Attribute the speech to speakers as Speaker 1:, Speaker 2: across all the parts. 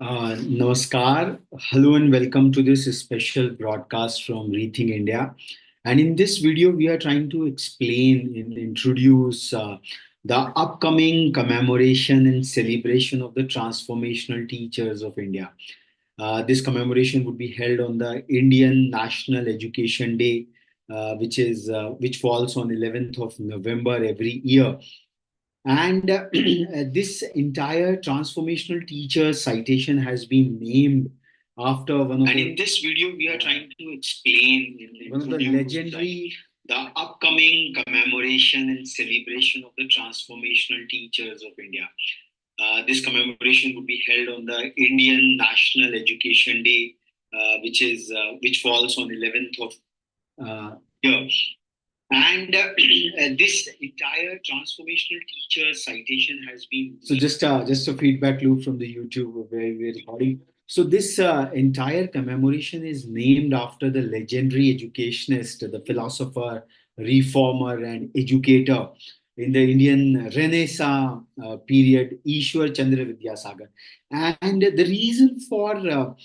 Speaker 1: Namaskar. Hello and welcome to this special broadcast from Rethink India. And in this video, we are trying to explain and introduce the upcoming commemoration and celebration of the transformational teachers of India. This commemoration would be held on the Indian National Education Day, which falls on 11th of November every year. And this entire transformational teacher citation has been named after one of
Speaker 2: And
Speaker 1: the
Speaker 2: in this video, we are trying to explain and
Speaker 1: one of the
Speaker 2: introduce
Speaker 1: legendary.
Speaker 2: the upcoming commemoration and celebration of the transformational teachers of India. This commemoration would be held on the Indian National Education Day, which falls on 11th of year. And this entire transformational teacher citation has been
Speaker 1: So just a feedback loop from the YouTube where we're recording. So this entire commemoration is named after the legendary educationist, the philosopher, reformer, and educator in the Indian Renaissance period, Ishwar Chandra Vidyasagar. And the reason for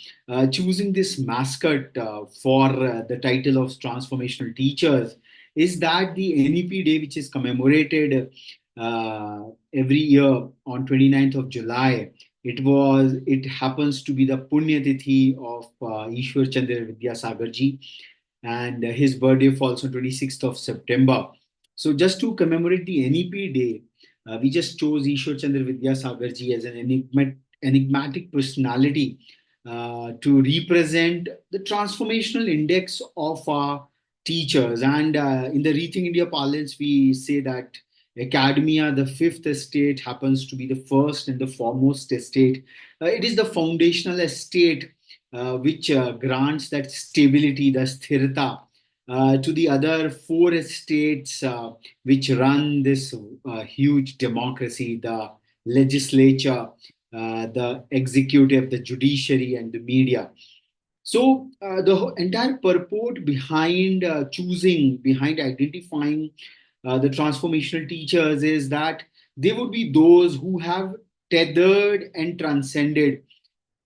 Speaker 1: choosing this mascot for the title of transformational teachers is that the NEP Day, which is commemorated every year on 29th of July. It happens to be the Punya Tithi of Ishwar Chandra Vidyasagar ji, and his birthday falls on 26th of September. So just to commemorate the NEP Day, we just chose Ishwar Chandra Vidyasagar ji as an enigmatic personality to represent the transformational index of our teachers. And in the Rethink India parlance, we say that academia, the fifth estate, happens to be the first and the foremost estate. It is the foundational estate which grants that stability, the sthirata, to the other four estates which run this huge democracy, the legislature, the executive, the judiciary, and the media. So the entire purport behind identifying the transformational teachers is that they would be those who have tethered and transcended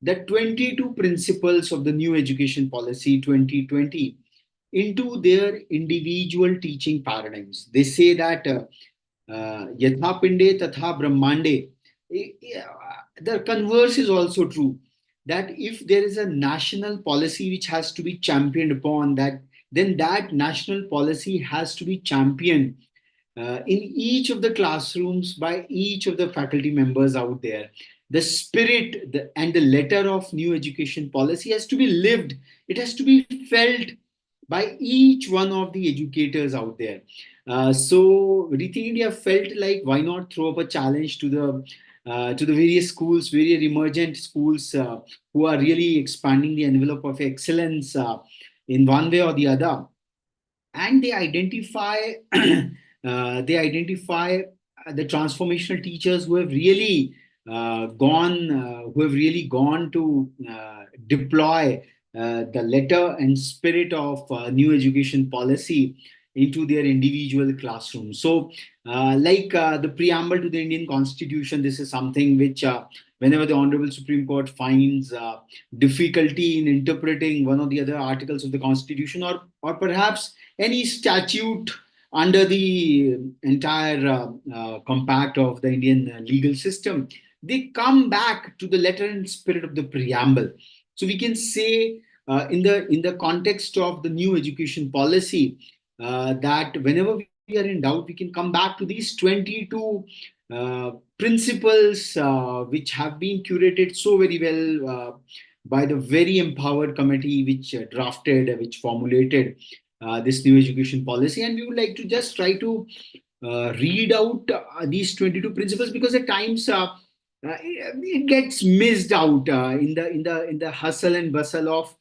Speaker 1: the 22 principles of the new education policy 2020 into their individual teaching paradigms. They say that yatha pinde tatha brahmande. The converse is also true, that if there is a national policy which has to be championed upon, that then that national policy has to be championed in each of the classrooms by each of the faculty members out there. The spirit and the letter of new education policy has to be lived, it has to be felt by each one of the educators out there. So Rethink India felt like, why not throw up a challenge to the various schools, various emergent schools who are really expanding the envelope of excellence in one way or the other, and they identify the transformational teachers who have really gone to deploy the letter and spirit of new education policy into their individual classrooms. So like the preamble to the Indian Constitution, this is something which whenever the Honorable Supreme Court finds difficulty in interpreting one or the other articles of the Constitution, or perhaps any statute under the entire compact of the Indian legal system, they come back to the letter and spirit of the preamble. So we can say, in the context of the new education policy, that whenever we are in doubt, we can come back to these 22 principles which have been curated so very well by the very empowered committee which formulated this new education policy. And we would like to just try to read out these 22 principles, because at times it gets missed out in the hustle and bustle of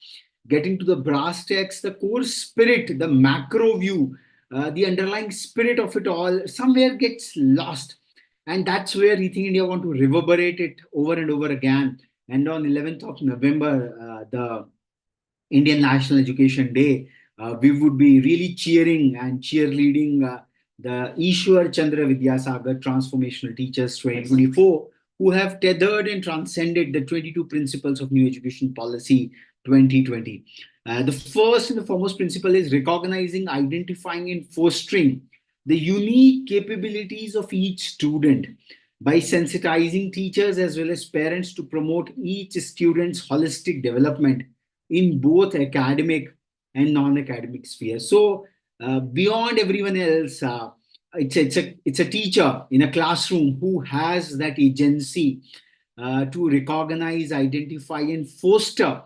Speaker 1: getting to the brass tacks, the core spirit, the macro view, the underlying spirit of it all somewhere gets lost. And that's where Rethink India want to reverberate it over and over again. And on 11th of November, the Indian National Education Day, we would be really cheering and cheerleading the Ishwar Chandra Vidyasagar Transformational Teachers 2024, who have tethered and transcended the 22 principles of new education policy 2020. The first and the foremost principle is recognizing, identifying, and fostering the unique capabilities of each student by sensitizing teachers as well as parents to promote each student's holistic development in both academic and non-academic spheres. So, beyond everyone else, it's a teacher in a classroom who has that agency to recognize, identify, and foster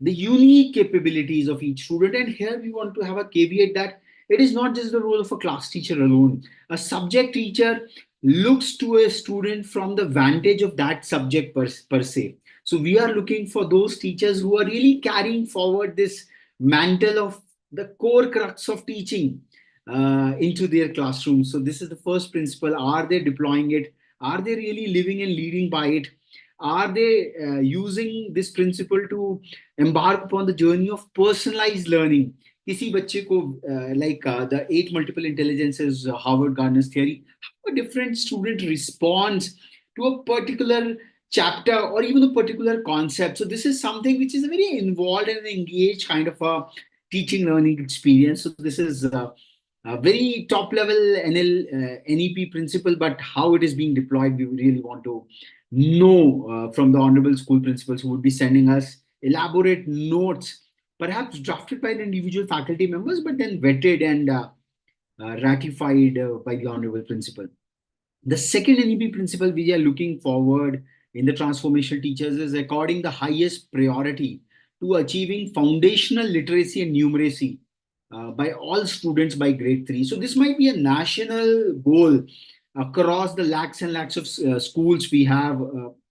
Speaker 1: the unique capabilities of each student. And here we want to have a caveat that it is not just the role of a class teacher alone. A subject teacher looks to a student from the vantage of that subject per se. So we are looking for those teachers who are really carrying forward this mantle of the core crux of teaching into their classrooms. So this is the first principle. Are they deploying it? Are they really living and leading by it? Are they using this principle to embark upon the journey of personalized learning? किसी बच्चे को like the eight multiple intelligences, Harvard Gardner's theory, how a different student responds to a particular chapter or even a particular concept. So this is something which is a very involved and engaged kind of a teaching learning experience. So this is a very top level NEP principle, but how it is being deployed, we really want to know from the honorable school principals who would be sending us elaborate notes, perhaps drafted by the individual faculty members, but then vetted and ratified by the honorable principal. The second NEP principle we are looking forward in the transformational teachers is according the highest priority to achieving foundational literacy and numeracy by all students by grade 3. So this might be a national goal across the lakhs and lakhs of schools we have,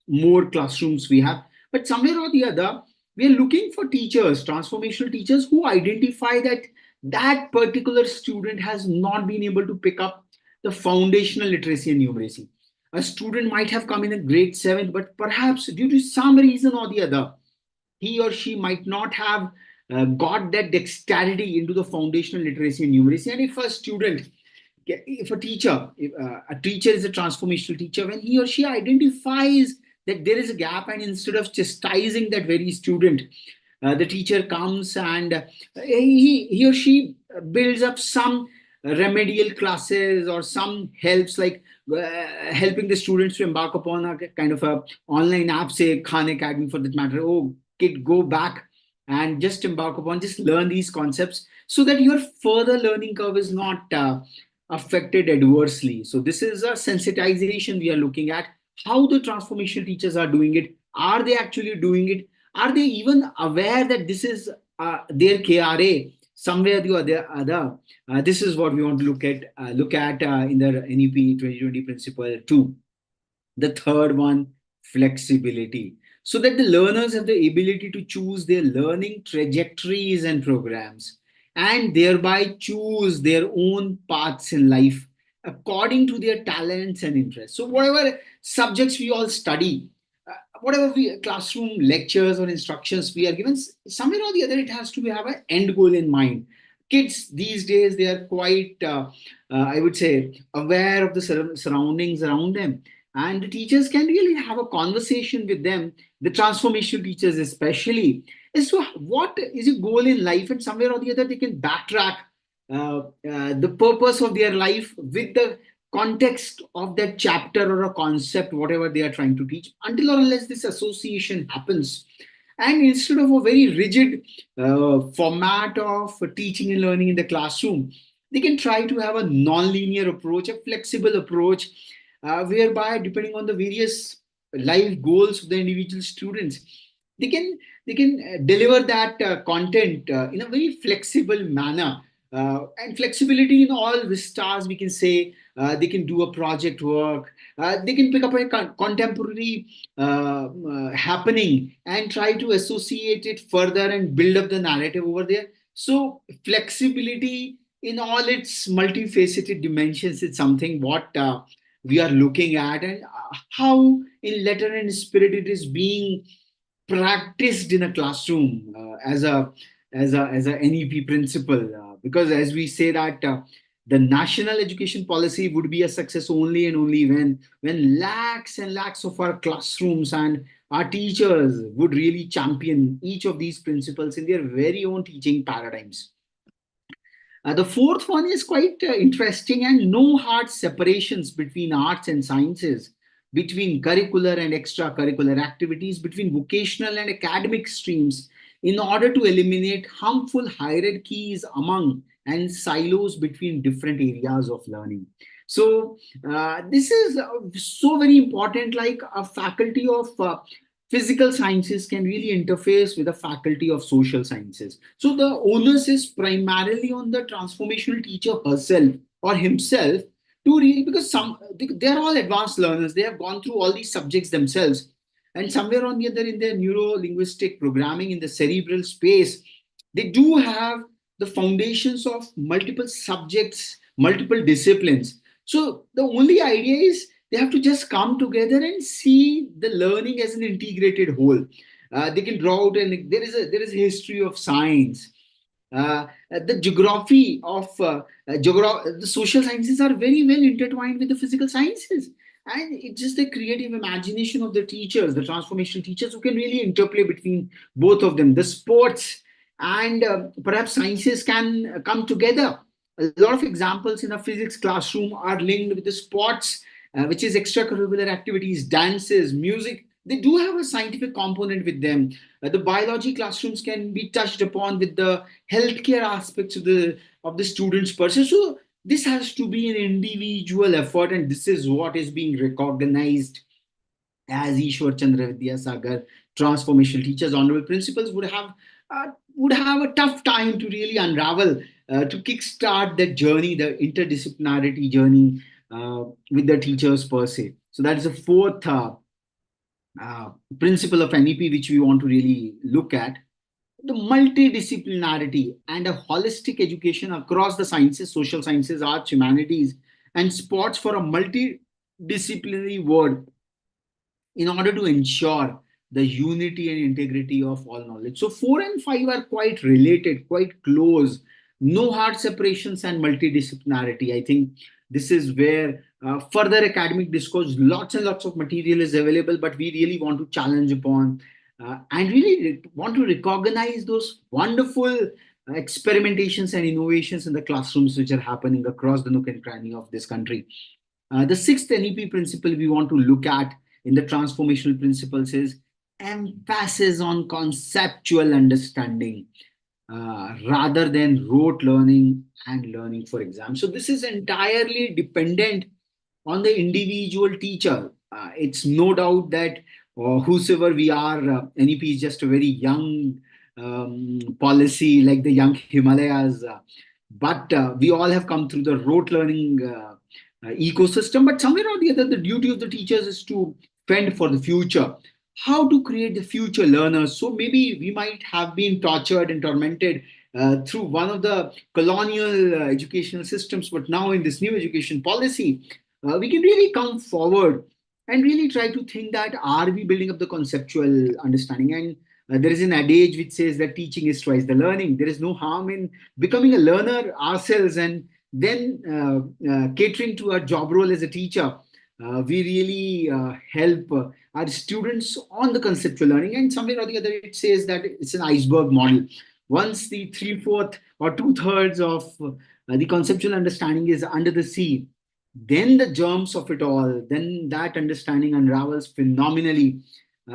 Speaker 1: more classrooms we have. But somewhere or the other, we are looking for teachers, transformational teachers, who identify that that particular student has not been able to pick up the foundational literacy and numeracy. A student might have come in a grade 7, but perhaps due to some reason or the other, he or she might not have got that dexterity into the foundational literacy and numeracy. And if a student, if a teacher, if, a teacher is a transformational teacher, when he or she identifies that there is a gap, and instead of chastising that very student, the teacher comes and he or she builds up some remedial classes or some helps, like helping the students to embark upon a kind of a online app, say Khan Academy for that matter. Oh, kid, go back and just embark upon, just learn these concepts so that your further learning curve is not affected adversely. So this is a sensitization we are looking at. How the transformation teachers are doing it. Are they actually doing it? Are they even aware that this is their KRA somewhere or the other? This is what we want to look at in the NEP 2020 principle 2. The third one, flexibility. So that the learners have the ability to choose their learning trajectories and programs and thereby choose their own paths in life according to their talents and interests. So, whatever subjects we all study, whatever we classroom lectures or instructions we are given, somewhere or the other, it has to have an end goal in mind. Kids these days, they are quite, I would say, aware of the surroundings around them, and the teachers can really have a conversation with them, the transformational teachers especially, as to what is your goal in life, and somewhere or the other they can backtrack the purpose of their life with the context of that chapter or a concept, whatever they are trying to teach, until or unless this association happens. And instead of a very rigid format of teaching and learning in the classroom, they can try to have a non-linear approach, a flexible approach, whereby depending on the various life goals of the individual students, they can deliver that content in a very flexible manner. And flexibility in all vistas, we can say, they can do a project work, they can pick up a contemporary happening and try to associate it further and build up the narrative over there. So flexibility in all its multifaceted dimensions is something what we are looking at, and how in letter and spirit it is being practiced in a classroom as a NEP principle. Because as we say that The national education policy would be a success only and only when lakhs and lakhs of our classrooms and our teachers would really champion each of these principles in their very own teaching paradigms. The fourth one is quite interesting, and no hard separations between arts and sciences, between curricular and extracurricular activities, between vocational and academic streams, in order to eliminate harmful hierarchies among and silos between different areas of learning. So, this is so very important. Like a faculty of physical sciences can really interface with the faculty of social sciences. So the onus is primarily on the transformational teacher herself or himself to really, because they're all advanced learners, they have gone through all these subjects themselves, and somewhere on the other in their neuro linguistic programming in the cerebral space, they do have the foundations of multiple subjects, multiple disciplines. So the only idea is they have to just come together and see the learning as an integrated whole. They can draw out, and there is a history of science. The geography of the social sciences are very well intertwined with the physical sciences, and it's just the creative imagination of the teachers, the transformational teachers, who can really interplay between both of them. The sports and perhaps sciences can come together. A lot of examples in a physics classroom are linked with the sports, which is extracurricular activities, dances, music. They do have a scientific component with them. The biology classrooms can be touched upon with the healthcare aspects of the students' person. So this has to be an individual effort, and this is what is being recognized as Ishwar Chandra Vidyasagar transformational teachers, honorable principals uh, would have a tough time to really unravel, to kickstart that journey, the interdisciplinarity journey with the teachers per se. So that is the fourth uh, principle of NEP which we want to really look at. The multidisciplinarity and a holistic education across the sciences, social sciences, arts, humanities, and sports for a multidisciplinary world in order to ensure the unity and integrity of all knowledge. So, 4 and 5 are quite related, quite close. No hard separations and multidisciplinarity. I think this is where further academic discourse, lots and lots of material is available, but we really want to challenge upon and really want to recognize those wonderful experimentations and innovations in the classrooms which are happening across the nook and cranny of this country. The sixth NEP principle we want to look at in the transformational principles is emphasis on conceptual understanding rather than rote learning and learning for exams. So this is entirely dependent on the individual teacher. It's no doubt that whosoever we are, NEP is just a very young policy, like the young Himalayas. But we all have come through the rote learning ecosystem. But somewhere or the other, the duty of the teachers is to fend for the future. How to create the future learners. So maybe we might have been tortured and tormented through one of the colonial educational systems, but now in this new education policy, we can really come forward and really try to think that are we building up the conceptual understanding. And there is an adage which says that teaching is twice the learning. There is no harm in becoming a learner ourselves and then catering to our job role as a teacher. We really help our students on the conceptual learning, and somewhere or the other it says that it's an iceberg model. Once the three-fourth or two-thirds of the conceptual understanding is under the sea, then the germs of it all, then that understanding unravels phenomenally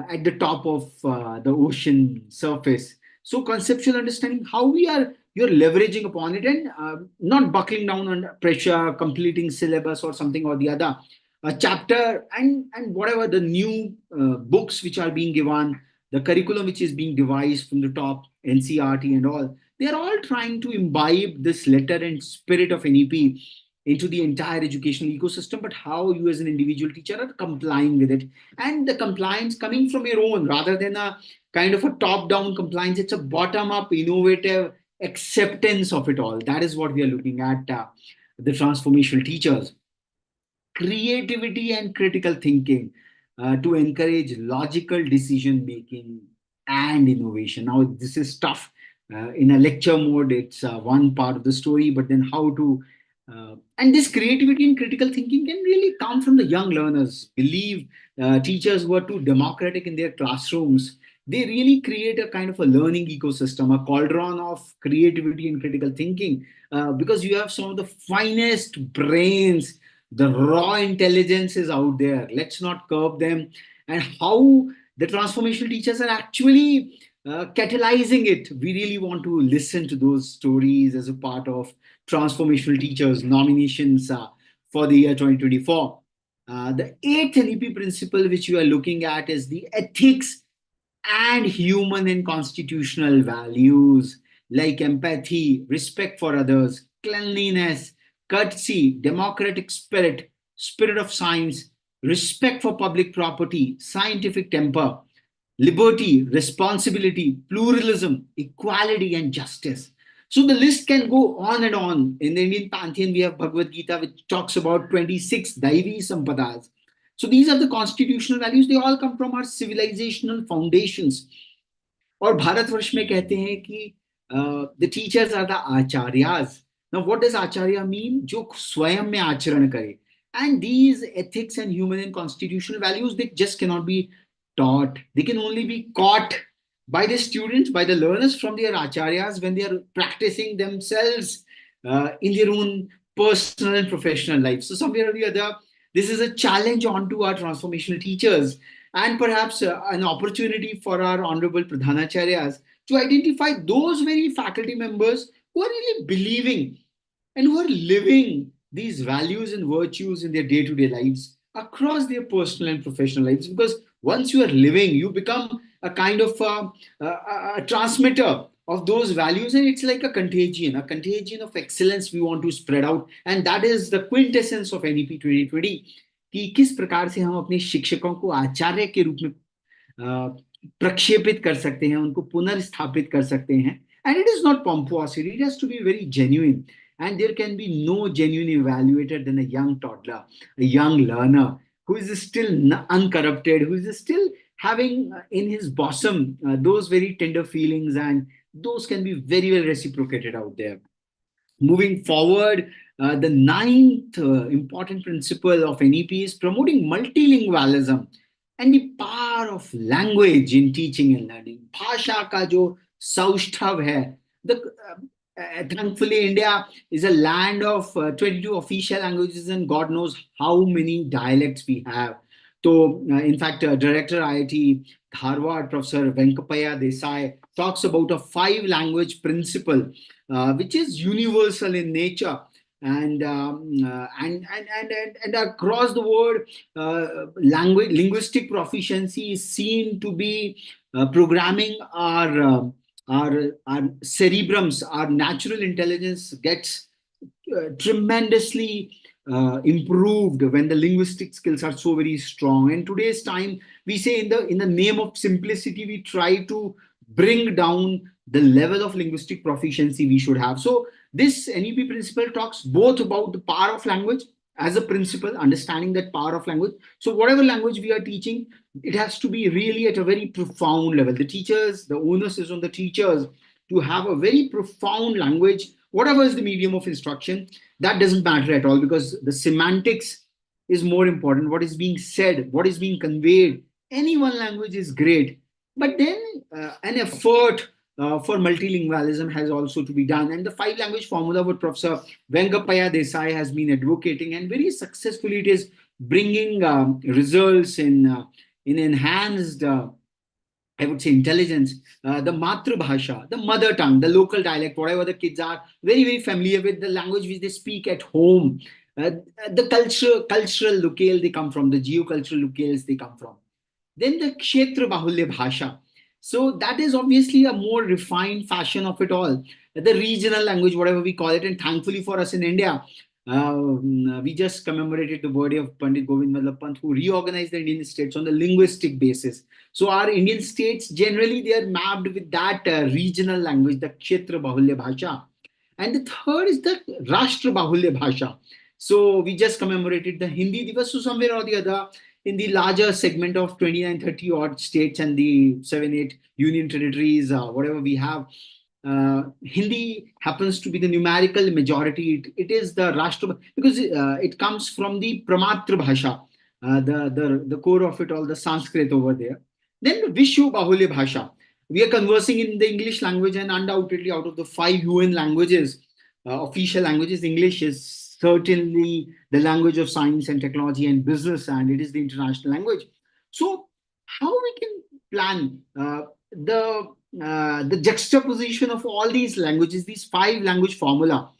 Speaker 1: at the top of the ocean surface. So conceptual understanding, how you're leveraging upon it, and not buckling down under pressure, completing syllabus or something or the other, a chapter, and whatever the new books which are being given, the curriculum which is being devised from the top, NCRT and all, they are all trying to imbibe this letter and spirit of NEP into the entire educational ecosystem. But how you as an individual teacher are complying with it, and the compliance coming from your own rather than a kind of a top down compliance. It's a bottom up innovative acceptance of it all. That is what we are looking at, the transformational teachers. Creativity and critical thinking to encourage logical decision making and innovation. Now, this is tough. In a lecture mode, it's one part of the story, but then how to And this creativity and critical thinking can really come from the young learners. Believe teachers who are too democratic in their classrooms, they really create a kind of a learning ecosystem, a cauldron of creativity and critical thinking, because you have some of the finest brains, the raw intelligences out there. Let's not curb them. And how the transformational teachers are actually catalyzing it. We really want to listen to those stories as a part of transformational teachers nominations for the year 2024. The eighth NEP principle which you are looking at is the ethics and human and constitutional values like empathy, respect for others, cleanliness, courtesy, democratic spirit, spirit of science, respect for public property, scientific temper, liberty, responsibility, pluralism, equality, and justice. So the list can go on and on. In the Indian pantheon, we have Bhagavad Gita, which talks about 26 Daivi Sampadas. So these are the constitutional values. They all come from our civilizational foundations. और भारतवर्ष में कहते हैं कि the teachers are the acharyas. Now what does acharya mean? जो स्वयं में आचरण करे. And these ethics and human and constitutional values, they just cannot be taught. They can only be caught by the students, by the learners from their acharyas when they are practicing themselves in their own personal and professional life. So somewhere or the other, this is a challenge onto our transformational teachers, and perhaps an opportunity for our honorable Pradhanacharyas to identify those very faculty members who are really believing and who are living these values and virtues in their day to day lives across their personal and professional lives. Because once you are living, you become a kind of a transmitter of those values, and it's like a contagion of excellence we want to spread out. And that is the quintessence of NEP 2020, कि किस प्रकार से हम अपने शिक्षकों को आचार्य के रूप में प्रक्षेपित कर सकते हैं, उनको पुनर्स्थापित कर सकते हैं. And it is not pomposity, it has to be very genuine. And there can be no genuine evaluator than a young toddler, a young learner who is still uncorrupted, who is still having in his bosom those very tender feelings, and those can be very well reciprocated out there. Moving forward, the ninth important principle of NEP is promoting multilingualism and the power of language in teaching and learning. भाषा का जो सौष्ठव है, the thankfully India is a land of 22 official languages, and God knows how many dialects we have. So, in fact, Director IIT Harvard, Professor Venkapaya Desai, talks about a five language principle, which is universal in nature. And across the world, linguistic proficiency is seen to be programming our cerebrums. Our natural intelligence gets tremendously improved when the linguistic skills are so very strong. And today's time, we say in the name of simplicity, we try to bring down the level of linguistic proficiency we should have. So this NEP principle talks both about the power of language as a principle, understanding that power of language. So whatever language we are teaching, it has to be really at a very profound level. The teachers, the onus is on the teachers to have a very profound language, whatever is the medium of instruction. That doesn't matter at all, because the semantics is more important. What is being said, what is being conveyed. Any one language is great, but then an effort for multilingualism has also to be done. And the five language formula, what Professor Venkapaya Desai has been advocating, and very successfully, it is bringing results in enhanced I would say intelligence. The Matrabhasha, the mother tongue, the local dialect, whatever the kids are very, very familiar with, the language which they speak at home, the cultural locale they come from, the geocultural locales they come from. Then the Kshetra Bahulya Bhasha. So that is obviously a more refined fashion of it all. The regional language, whatever we call it, and thankfully for us in India, we just commemorated the birthday of Pandit Govind Vallabh Pant, who reorganized the Indian states on the linguistic basis. So our Indian states generally they are mapped with that regional language, the Kshetra Bahulya Bhasha. And the third is the Rashtra Bahulya Bhasha. So we just commemorated the Hindi Divas. So somewhere or the other, in the larger segment of 29, 30 odd states and the 7, 8 union territories, whatever we have, Hindi happens to be the numerical majority. It is the Rashtra because it comes from the Pramatra Bhasha, the core of it all, the Sanskrit over there. Then the Vishwa Bahulya Bhasha. We are conversing in the English language, and undoubtedly, out of the five UN languages, official languages, English is certainly the language of science and technology and business, and it is the international language. So, how we can plan the juxtaposition of all these languages, these five language formula,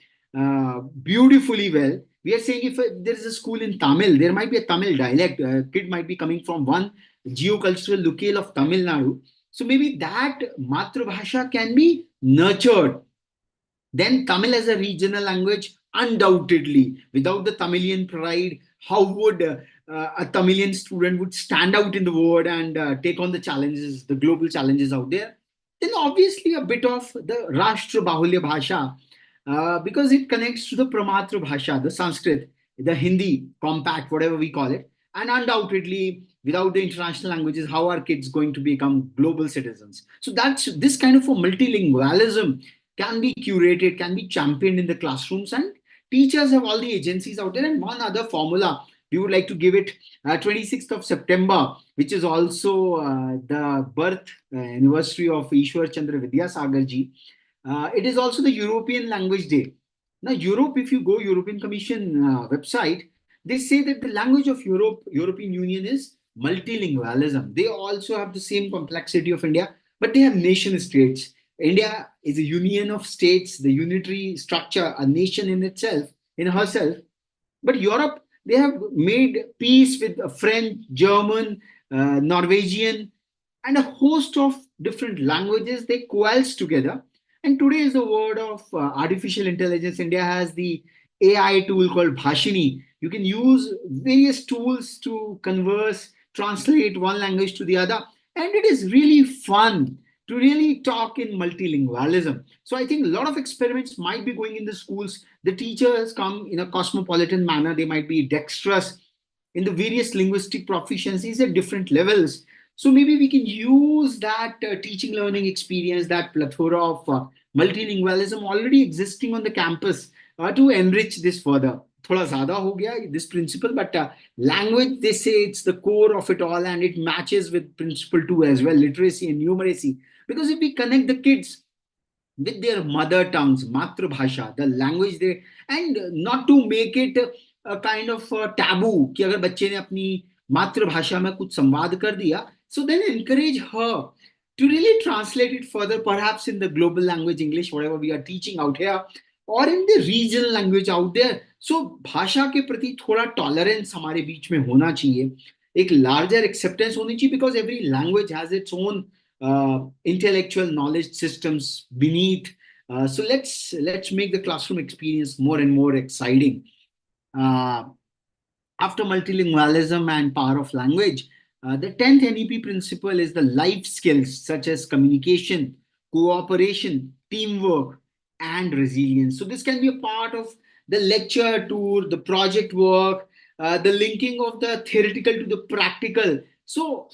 Speaker 1: beautifully well. We are saying if there is a school in Tamil, there might be a Tamil dialect. A kid might be coming from one geocultural locale of Tamil Nadu. So maybe that Matrabhasha can be nurtured. Then Tamil as a regional language, undoubtedly, without the Tamilian pride, how would a Tamilian student would stand out in the world and take on the challenges, the global challenges out there? Then obviously a bit of the Rashtra Bahulya Bhasha, because it connects to the Pramatra Bhasha, the Sanskrit, the Hindi, compact, whatever we call it. And undoubtedly, without the international languages, how are kids going to become global citizens? So that's this kind of a multilingualism can be curated, can be championed in the classrooms, and teachers have all the agencies out there. And one other formula we would like to give it 26th of September, which is also the birth anniversary of Ishwar Chandra Vidyasagar ji. It is also the European Language Day. Now, Europe, if you go European Commission website, they say that the language of European Union is multilingualism. They also have the same complexity of India, but they have nation states. India is a union of states, the unitary structure, a nation in itself, in herself. But Europe, they have made peace with French, German, Norwegian, and a host of different languages. They coalesce together. And today is the word of artificial intelligence. India has the AI tool called Bhashini. You can use various tools to converse, translate one language to the other, and it is really fun to really talk in multilingualism. So I think a lot of experiments might be going in the schools. The teachers come in a cosmopolitan manner. They might be dexterous in the various linguistic proficiencies at different levels. So maybe we can use that teaching learning experience, that plethora of multilingualism already existing on the campus to enrich this further. थोड़ा ज़्यादा हो गया this principle, but language, they say it's the core of it all, and it matches with principle two as well, literacy and numeracy. Because if we connect the kids with their mother tongues, matrabhasha, the language they, and not to make it a kind of a taboo कि अगर बच्चे ने अपनी मातृभाषा में कुछ संवाद कर दिया, so then encourage her to really translate it further, perhaps in the global language English, whatever we are teaching out here, or in the regional language out there. So भाषा के प्रति थोड़ा tolerance हमारे बीच में होना चाहिए, एक larger acceptance होनी चाहिए, because every language has its own intellectual knowledge systems beneath. So let's make the classroom experience more and more exciting. Uh, After multilingualism and power of language, the 10th NEP principle is the life skills such as communication, cooperation, teamwork, and resilience. So this can be a part of the lecture tour, the project work, the linking of the theoretical to the practical. So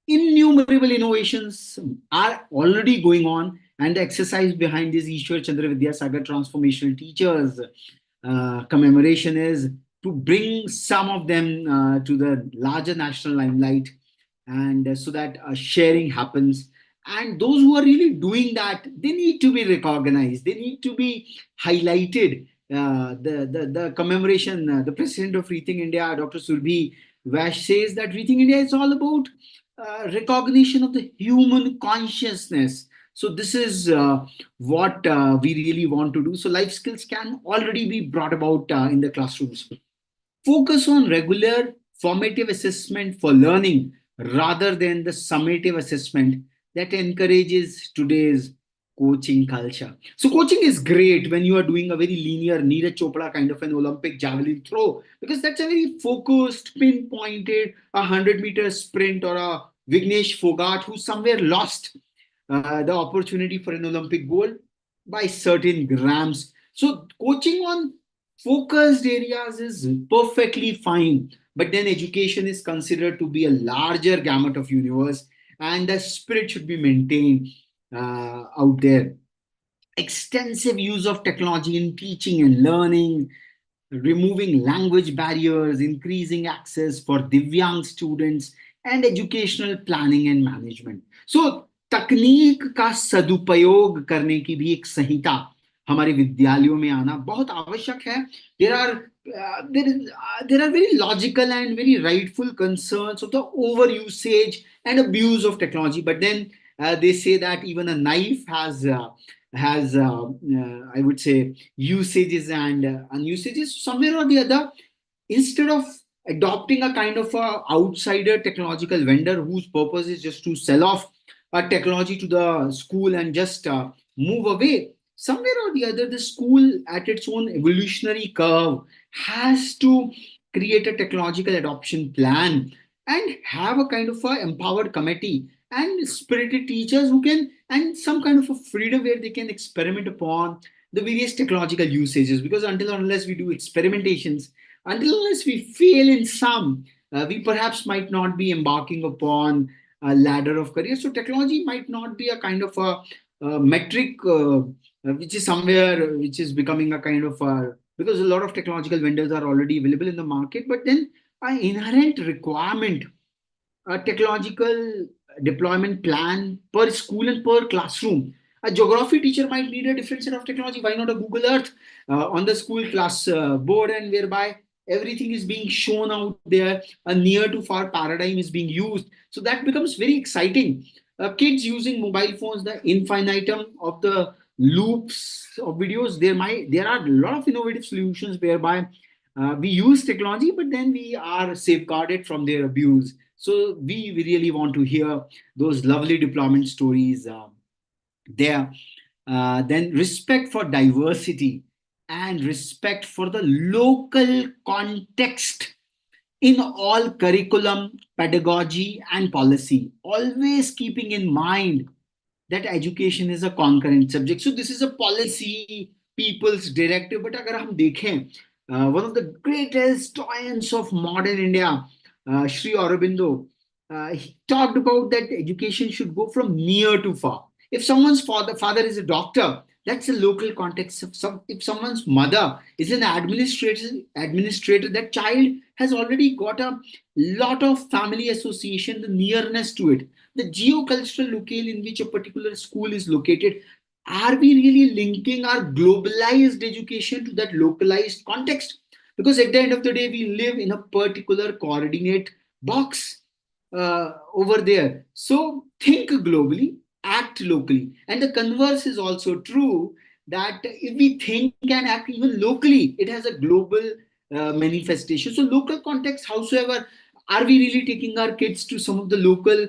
Speaker 1: innumerable innovations are already going on, and the exercise behind this Ishwar Chandra Vidyasagar transformational teachers commemoration is to bring some of them to the larger national limelight, and so that sharing happens. And those who are really doing that, they need to be recognized, they need to be highlighted. The commemoration, the president of Rethink India, Dr. Surbhi Vash, says that Rethink India is all about recognition of the human consciousness. So this is what we really want to do. So life skills can already be brought about in the classrooms. Focus on regular formative assessment for learning rather than the summative assessment that encourages today's coaching culture. So coaching is great when you are doing a very linear Neeraj Chopra kind of an Olympic javelin throw, because that's a very focused, pinpointed, 100-meter sprint, or a Vignesh Fogart who somewhere lost the opportunity for an Olympic gold by certain grams. So coaching on focused areas is perfectly fine, but then education is considered to be a larger gamut of universe, and the spirit should be maintained. out there. Extensive use of technology in teaching and learning, removing language barriers, increasing access for Divyang students, and educational planning and management. So तकनीक का सदुपयोग करने की भी एक संहिता हमारे विद्यालयों में आना बहुत आवश्यक है. There are there are very logical and very rightful concerns of the over usage and abuse of technology, but then they say that even a knife has I would say usages and unusages somewhere or the other. Instead of adopting a kind of a outsider technological vendor whose purpose is just to sell off a technology to the school and just move away, somewhere or the other the school at its own evolutionary curve has to create a technological adoption plan and have a kind of a empowered committee and spirited teachers who can, and some kind of a freedom where they can experiment upon the various technological usages. Because until unless we do experimentations, until unless we fail in some, we perhaps might not be embarking upon a ladder of career. So technology might not be a kind of a metric which is somewhere which is becoming a kind of a, because a lot of technological vendors are already available in the market, but then an inherent requirement, a technological deployment plan per school and per classroom. A geography teacher might need a different set of technology. Why not a Google Earth on the school class board, and whereby everything is being shown out there, a near to far paradigm is being used. So that becomes very exciting. Kids using mobile phones, the infinitum of the loops of videos. There are a lot of innovative solutions whereby we use technology, but then we are safeguarded from their abuse. So we really want to hear those lovely deployment stories there. Then respect for diversity and respect for the local context in all curriculum, pedagogy, and policy. Always keeping in mind that education is a concurrent subject. So this is a policy, people's directive. But अगर हम देखें, one of the greatest giants of modern India, Sri Aurobindo, he talked about that education should go from near to far. If someone's father is a doctor, that's a local context. If someone's mother is an administrator, that child has already got a lot of family association, the nearness to it, the geocultural locale in which a particular school is located. Are we really linking our globalized education to that localized context? Because at the end of the day, we live in a particular coordinate box over there. So think globally, act locally. And the converse is also true, that if we think and act even locally, it has a global manifestation. So local context, howsoever, are we really taking our kids to some of the local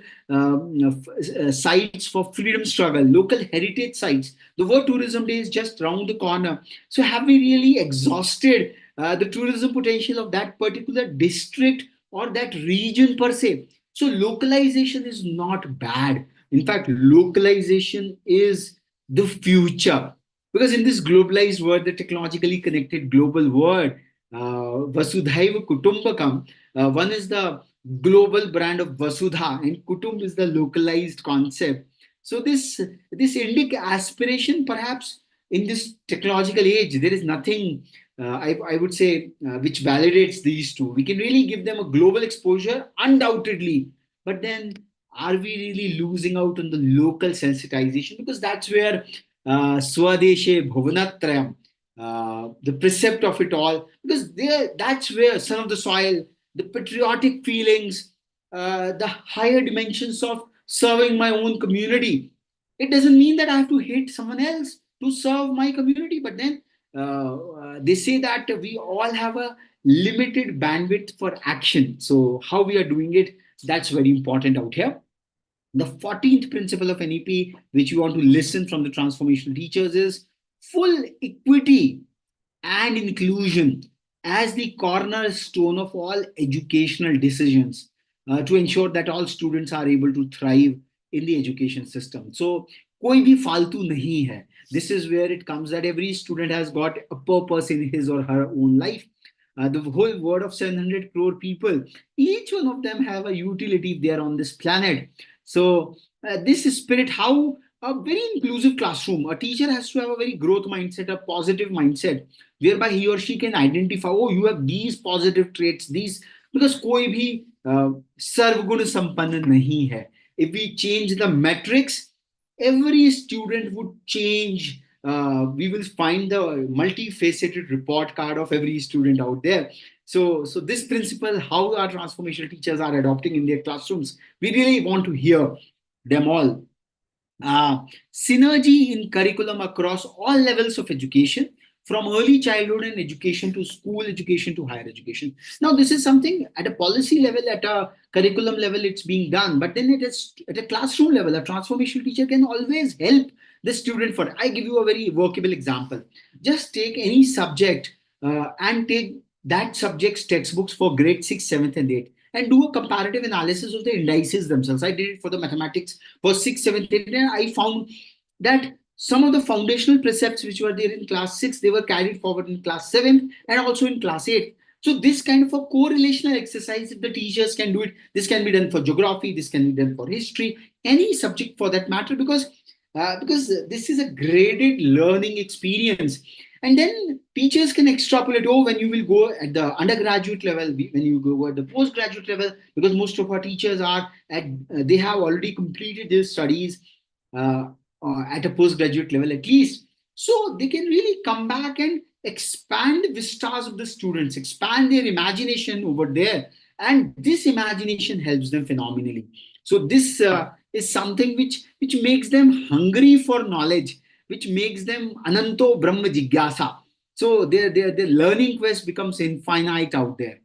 Speaker 1: sites for freedom struggle, local heritage sites? The World Tourism Day is just around the corner. So have we really exhausted the tourism potential of that particular district or that region per se? So localization is not bad. In fact, localization is the future. Because in this globalized world, the technologically connected global world, Vasudhaiva Kutumbakam, one is the global brand of Vasudha, and Kutumb is the localized concept. So this Indic aspiration, perhaps in this technological age, there is nothing I would say which validates these two. We can really give them a global exposure, undoubtedly, but then are we really losing out on the local sensitization? Because that's where Swadeshe Bhuvanatrayam, the precept of it all, because there, that's where son of the soil, the patriotic feelings, the higher dimensions of serving my own community. It doesn't mean that I have to hate someone else to serve my community, but then they say that we all have a limited bandwidth for action. So how we are doing it, that's very important out here. The 14th principle of NEP, which you want to listen from the transformational teachers, is full equity and inclusion as the cornerstone of all educational decisions to ensure that all students are able to thrive in the education system. So, koi bhi faltu nahi hai. This is where it comes that every student has got a purpose in his or her own life. The whole world of 700 crore people, each one of them have a utility if they are on this planet. So, this spirit, how a very inclusive classroom. A teacher has to have a very growth mindset, a positive mindset, whereby he or she can identify, oh, you have these positive traits, these, because कोई भी सर्वगुण संपन्न नहीं है. If we change the metrics, every student would change. We will find the multifaceted report card of every student out there. So this principle, how our transformational teachers are adopting in their classrooms, we really want to hear them all. Synergy in curriculum across all levels of education, from early childhood and education to school education to higher education. Now, this is something at a policy level, at a curriculum level, it's being done, but then it is at a classroom level. A transformational teacher can always help the student. For I give you a very workable example. Just take any subject and take that subject's textbooks for grade 6, 7th, and 8th, and do a comparative analysis of the indices themselves. I did it for the mathematics for 6th, 7th, 8th, and I found that some of the foundational precepts which were there in class 6, they were carried forward in class 7th and also in class 8th. So this kind of a correlational exercise, if the teachers can do it, this can be done for geography, this can be done for history, any subject for that matter, because this is a graded learning experience. And then teachers can extrapolate, oh, when you will go at the undergraduate level, when you go at the postgraduate level, because most of our teachers are at, they have already completed their studies uh, at a postgraduate level at least. So they can really come back and expand the vistas of the students, expand their imagination over there. And this imagination helps them phenomenally. So this is something which makes them hungry for knowledge, which makes them ananto brahma jigyasa. So their learning quest becomes infinite out there.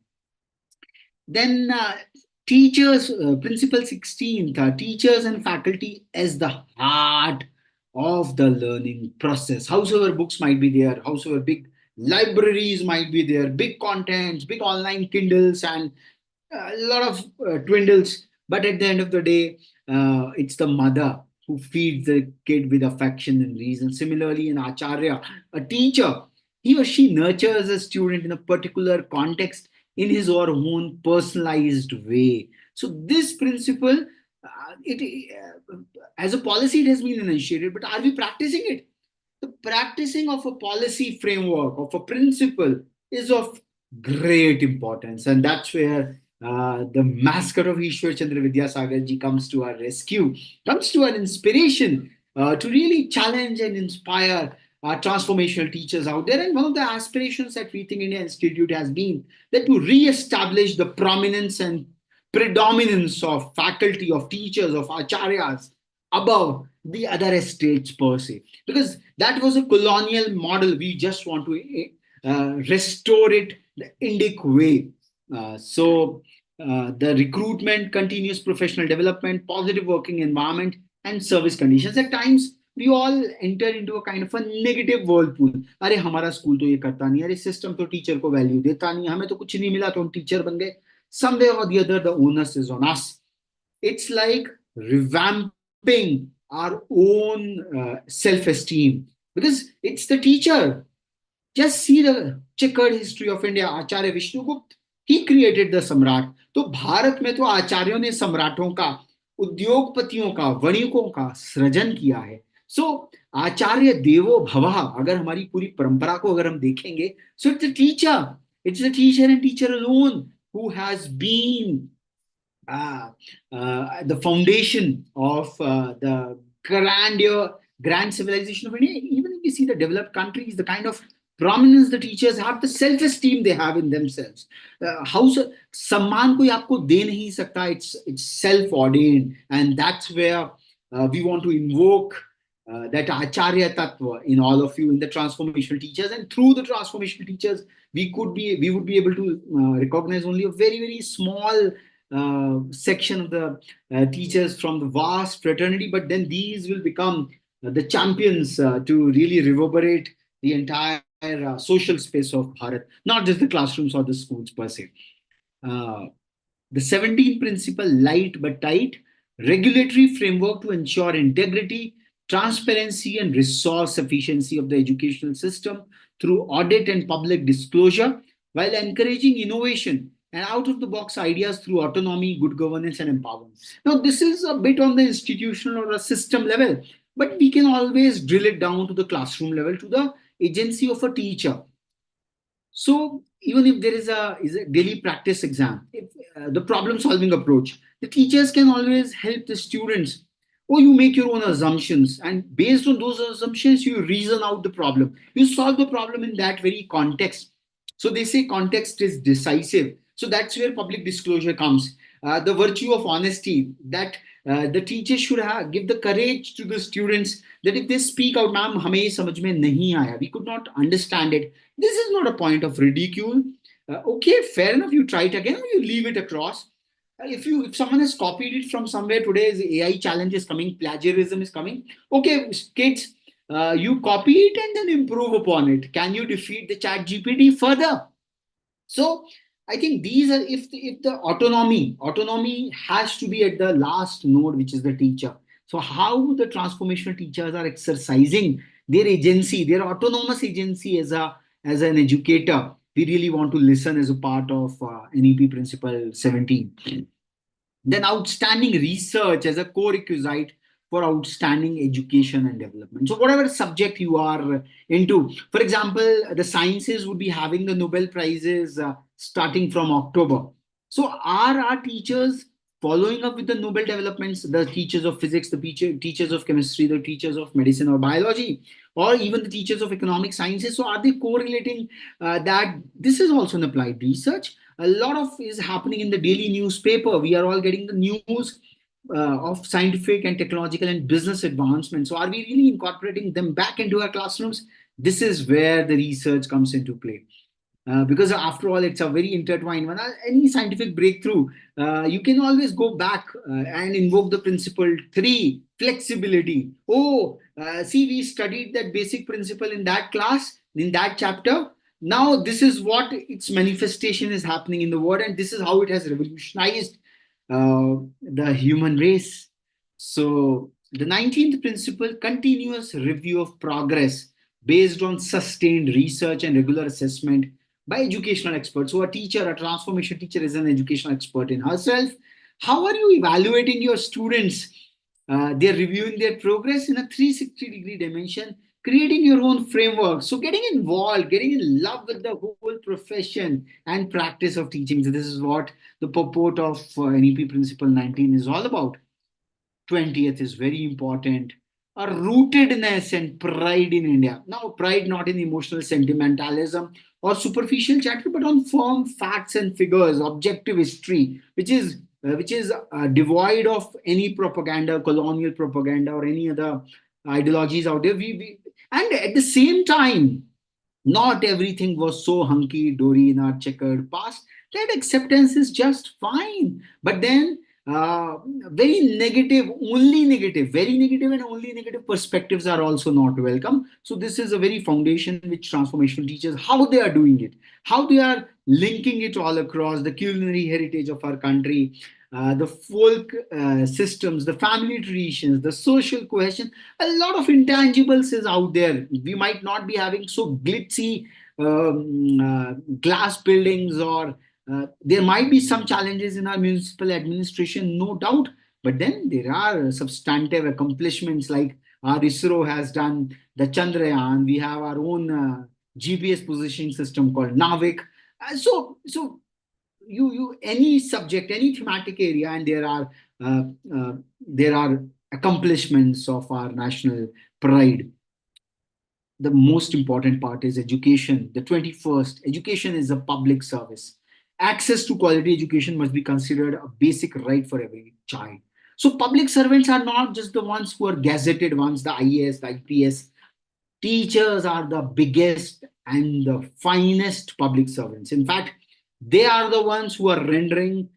Speaker 1: Then teachers, principle 16th, teachers and faculty as the heart of the learning process. Howsoever books might be there, howsoever big libraries might be there, big contents, big online Kindles, and a lot of twindles. But at the end of the day, it's the mother who feeds the kid with affection and reason. Similarly, an acharya, a teacher, he or she nurtures a student in a particular context in his or her own personalized way. So this principle, as a policy, it has been initiated, but are we practicing it? The practicing of a policy framework, of a principle, is of great importance. And that's where the mascot of Ishwar Chandra Vidyasagar ji comes to our rescue, comes to our inspiration to really challenge and inspire our transformational teachers out there. And one of the aspirations at Rethink India Institute has been that to re-establish the prominence and predominance of faculty, of teachers, of acharyas above the other estates per se, because that was a colonial model. We just want to restore it the Indic way. The recruitment, continuous professional development, positive working environment, and service conditions. At times, we all enter into a kind of a negative whirlpool. अरे हमारा school तो ये करता नहीं, अरे system तो teacher को value देता नहीं, हमें तो कुछ नहीं मिला तो हम टीचर बन गए. Someday or the other, the onus is on us. It's like revamping our own self-esteem, because it's the teacher. Just see the checkered history of India. Acharya Vishnugupta, he created the सम्राट. तो भारत में तो आचार्यों ने सम्राटों का, उद्योगपतियों का, वणिकों का सृजन किया है. सो आचार्य देवो भवः, अगर हमारी पूरी परंपरा को अगर हम देखेंगे, so it's the teacher and teacher alone who has been the foundation of the grand civilization of India. Even if you see the developed countries, the kind of prominence the teachers have, the self-esteem they have in themselves. How सम्मान कोई आपको दे नहीं सकता. It's self-ordained, and that's where we want to invoke that acharya tattva in all of you, in the transformational teachers. And through the transformational teachers, we would be able to recognize only a very small section of the teachers from the vast fraternity, but then these will become the champions to really reverberate the entire social space of Bharat, not just the classrooms or the schools per se. Uh, the 17th principle, light but tight, regulatory framework to ensure integrity, transparency, and resource efficiency of the educational system through audit and public disclosure, while encouraging innovation and out of the box ideas through autonomy, good governance, and empowerment. Now, this is a bit on the institutional or a system level. But we can always drill it down to the classroom level, to the agency of a teacher. So even if there is a daily practice exam, if the problem solving approach, the teachers can always help the students. Or you make your own assumptions, and based on those assumptions, you reason out the problem. You solve the problem in that very context. So they say context is decisive. So that's where public disclosure comes. The virtue of honesty, that the teacher should have, give the courage to the students, that if they speak out, ma'am, हमें ये समझ में नहीं आया, we could not understand it. This is not a point of ridicule. Okay, fair enough. You try it again, or you leave it across. If someone has copied it from somewhere, today's AI challenge is coming, plagiarism is coming. Okay, kids, you copy it and then improve upon it. Can you defeat the Chat GPT further? So I think these are, if the autonomy has to be at the last node, which is the teacher. So how the transformational teachers are exercising their agency, their autonomous agency as an educator, we really want to listen as a part of NEP Principle 17. Then outstanding research as a core requisite for outstanding education and development. So whatever subject you are into, for example, the sciences would be having the Nobel Prizes starting from October. So are our teachers following up with the Nobel developments, the teachers of physics, the teachers of chemistry, the teachers of medicine or biology, or even the teachers of economic sciences? So are they correlating that this is also an applied research? A lot of is happening in the daily newspaper. We are all getting the news of scientific and technological and business advancements. So are we really incorporating them back into our classrooms? This is where the research comes into play. Because after all, it's a very intertwined one. Any scientific breakthrough, you can always go back and invoke the principle three, flexibility. Oh, see, we studied that basic principle in that class, in that chapter. Now, this is what its manifestation is happening in the world, and this is how it has revolutionized the human race. So, the 19th principle, continuous review of progress based on sustained research and regular assessment by educational experts. So, a teacher, a transformation teacher, is an educational expert in herself. How are you evaluating your students? They're reviewing their progress in a 360-degree dimension, creating your own framework. So, getting involved, getting in love with the whole profession and practice of teaching. So, this is what the purport of NEP Principle 19 is all about. 20th is very important. A rootedness and pride in India. Now, pride not in emotional sentimentalism or superficial chatter, but on firm facts and figures, objective history, which is devoid of any propaganda, colonial propaganda, or any other ideologies out there. And at the same time, not everything was so hunky dory in our checkered past. That acceptance is just fine. But then, very negative, very negative, and only negative perspectives are also not welcome. So, this is a very foundation which transformational teachers, how they are doing it, how they are linking it all across the culinary heritage of our country, the folk systems, the family traditions, the social cohesion. A lot of intangibles is out there. We might not be having so glitzy glass buildings, or there might be some challenges in our municipal administration, no doubt. But then there are substantive accomplishments like our ISRO has done the Chandrayaan. We have our own GPS positioning system called Navik. So you any subject, any thematic area, and uh, there are accomplishments of our national pride. The most important part is education. The 21st, education is a public service. Access to quality education must be considered a basic right for every child. So public servants are not just the ones who are gazetted ones, the IAS, the IPS. Teachers are the biggest and the finest public servants. In fact, they are the ones who are rendering,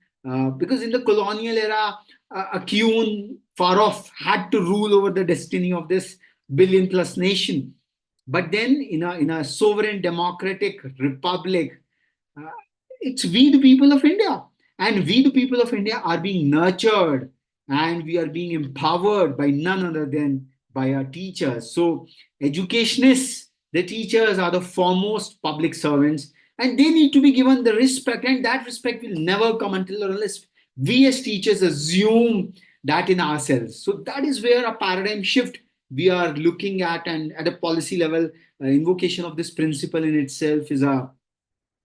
Speaker 1: because in the colonial era, a queen far off had to rule over the destiny of this billion plus nation. But then, in a sovereign democratic republic, uh, it's we, the people of India. And we, the people of India, are being nurtured and we are being empowered by none other than by our teachers. So, educationists, the teachers are the foremost public servants, and they need to be given the respect, and that respect will never come until or unless we as teachers assume that in ourselves. So, that is where a paradigm shift we are looking at, and at a policy level, invocation of this principle in itself is a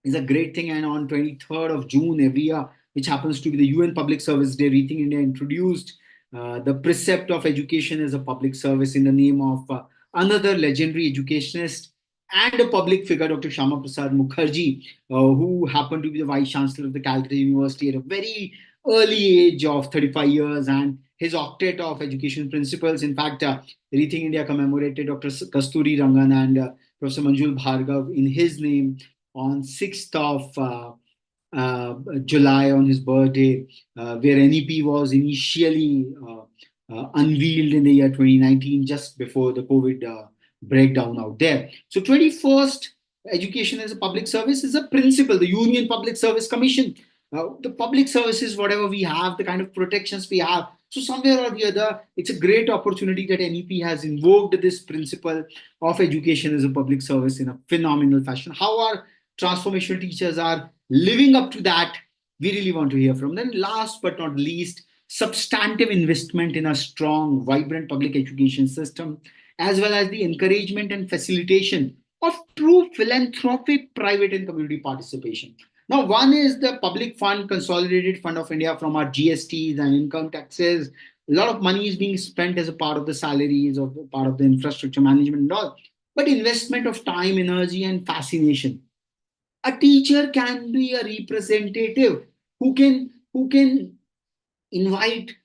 Speaker 1: great thing. And on 23rd of June every year, which happens to be the UN Public Service Day, Rethink India introduced the precept of education as a public service in the name of another legendary educationist and a public figure, Dr. Shama Prasad Mukherjee, who happened to be the Vice Chancellor of the Calcutta University at a very early age of 35 years. And his octet of education principles, in fact, Rethink India commemorated Dr. Kasturi Rangan and Professor Manjul Bhargav in his name on 6th of July, on his birthday, where NEP was initially unveiled in the year 2019, just before the COVID breakdown out there. So 21st, education as a public service is a principle. The Union Public Service Commission, the public services, whatever we have, the kind of protections we have. So somewhere or the other, it's a great opportunity that NEP has invoked this principle of education as a public service in a phenomenal fashion. How our transformational teachers are living up to that, we really want to hear from them. Last but not least, substantive investment in a strong, vibrant public education system, as well as the encouragement and facilitation of true philanthropic private and community participation. Now, one is the public fund, Consolidated Fund of India, from our GSTs and income taxes. A lot of money is being spent as a part of the salaries, of part of the infrastructure management and all. But investment of time, energy, and fascination. A teacher can be a representative who can invite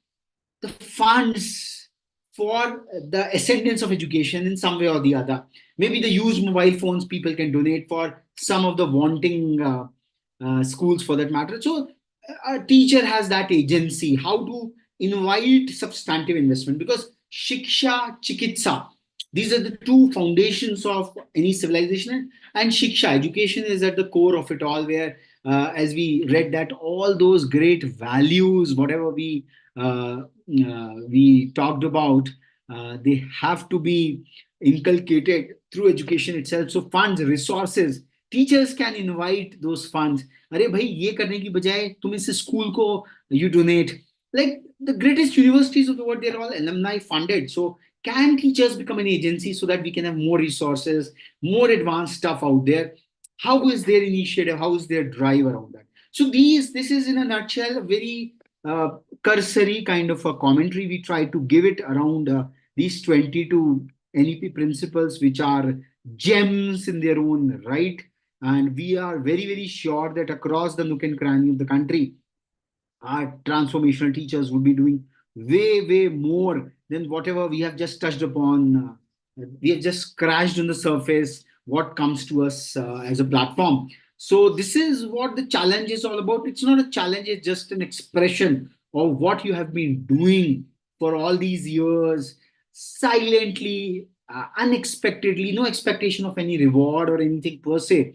Speaker 1: the funds for the ascendance of education in some way or the other. Maybe the used mobile phones people can donate for some of the wanting schools, for that matter. So a teacher has that agency how to invite substantive investment, because shiksha, chikitsa, these are the two foundations of any civilization. And shiksha, education, is at the core of it all, where as we read that all those great values, whatever we talked about, they have to be inculcated through education itself. So funds, resources, teachers can invite those funds. अरे भाई, ये करने की बजाय तुम इस school को you donate. Like the greatest universities of the world, they're all alumni funded. So can teachers become an agency so that we can have more resources, more advanced stuff out there? How is their initiative? How is their drive around that? So this is in a nutshell a very cursory kind of a commentary we try to give it around these 22 NEP principles, which are gems in their own right. And we are very, very sure that across the nook and cranny of the country, our transformational teachers would be doing way, way more than whatever we have just touched upon. We have just scratched on the surface what comes to us as a platform. So, this is what the challenge is all about. It's not a challenge, it's just an expression of what you have been doing for all these years, silently, unexpectedly, no expectation of any reward or anything per se.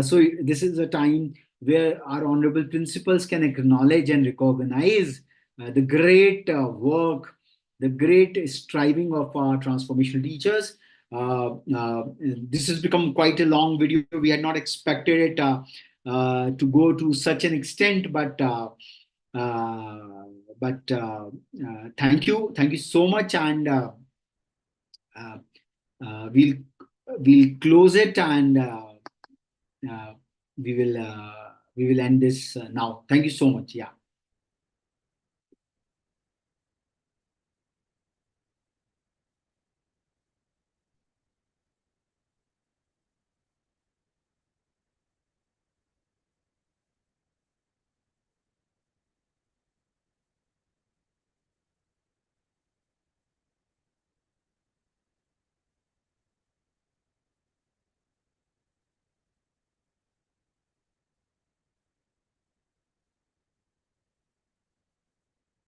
Speaker 1: So, this is a time where our honorable principals can acknowledge and recognize the great work, the great striving of our transformational teachers. This has become quite a long video. We had not expected it to go to such an extent, uh, thank you so much, and uh, we'll close it, and uh, we will end this now. Thank you so much. Yeah.